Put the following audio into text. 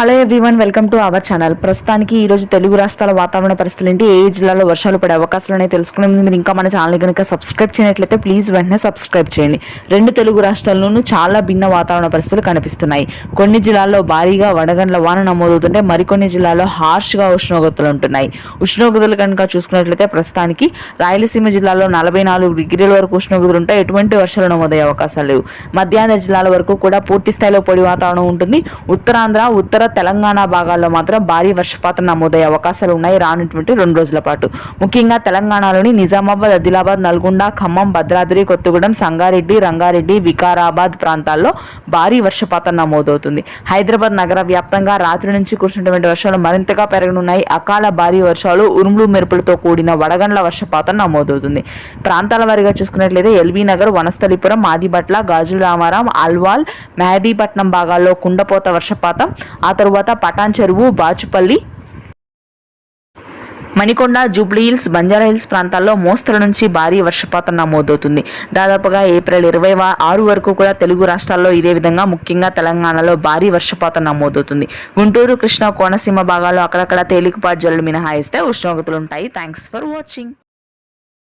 Hello everyone, welcome to our channel. ప్రస్తుతానికి ఈ రోజు తెలుగు రాష్ట్రాల వాతావరణ పరిస్థితులు ఏంటి, ఏ జిల్లాలో వర్షాలు పడే అవకాశాలు ఉన్నాయి తెలుసుకునే ముందు మీరు ఇంకా మన ఛానల్ కనుక సబ్స్క్రైబ్ చేయనట్లయితే ప్లీజ్ వెంటనే సబ్స్క్రైబ్ చేయండి. రెండు తెలుగు రాష్ట్రాల్లోనూ చాలా భిన్న వాతావరణ పరిస్థితులు కనిపిస్తున్నాయి. కొన్ని జిల్లాల్లో భారీగా వడగండ్ల వాన నమోదవుతుంటే మరికొన్ని జిల్లాల్లో హార్ష్గా ఉష్ణోగ్రతలు ఉంటున్నాయి. ఉష్ణోగ్రతలు కనుక చూసుకున్నట్లయితే ప్రస్తుతానికి రాయలసీమ జిల్లాలో 44 డిగ్రీల వరకు ఉష్ణోగ్రతలు ఉంటాయి. ఎటువంటి వర్షాలు నమోదయ్యే అవకాశాలు లేవు. మధ్యాహ్న జిల్లాల వరకు కూడా పూర్తి స్థాయిలో పొడి వాతావరణం ఉంటుంది. ఉత్తరాంధ్ర, ఉత్తర తెలంగాణ భాగాల్లో మాత్రం భారీ వర్షపాతం నమోదయ్యే అవకాశాలు ఉన్నాయి రానున్నటువంటి 2 రోజుల పాటు. ముఖ్యంగా తెలంగాణలోని నిజామాబాద్, ఆదిలాబాద్, నల్గొండ, ఖమ్మం, భద్రాద్రి కొత్తగూడెం, సంగారెడ్డి, రంగారెడ్డి, వికారాబాద్ ప్రాంతాల్లో భారీ వర్షపాతం నమోదవుతుంది. హైదరాబాద్ నగర వ్యాప్తంగా రాత్రి నుంచి కురిసినటువంటి వర్షాలు మరింతగా పెరగనున్నాయి. అకాల భారీ వర్షాలు, ఉరుములు మెరుపులతో కూడిన వడగండ్ల వర్షపాతం నమోదవుతుంది. ప్రాంతాల వారీగా చూసుకున్నట్లయితే ఎల్బీ నగర్, వనస్థలిపురం, ఆదిబట్ల, గాజులామారం, అల్వాల్, మెహదీపట్నం భాగాల్లో కుండపోత వర్షపాతం, ఆ తరువాత పటాన్ చెరువు, బాచుపల్లి, మణికొండ, జూబ్లీ హిల్స్, బంజారా హిల్స్ ప్రాంతాల్లో మోస్తరు నుంచి భారీ వర్షపాతం నమోదవుతుంది. దాదాపుగా ఏప్రిల్ 26 వరకు కూడా తెలుగు రాష్ట్రాల్లో ఇదే విధంగా ముఖ్యంగా తెలంగాణలో భారీ వర్షపాతం నమోదవుతుంది. గుంటూరు, కృష్ణా, కోనసీమ భాగాల్లో అక్కడక్కడ తేలికపాటి జల్లులు మినహాయిస్తే ఉష్ణోగ్రతలు ఉంటాయి. Thanks for watching.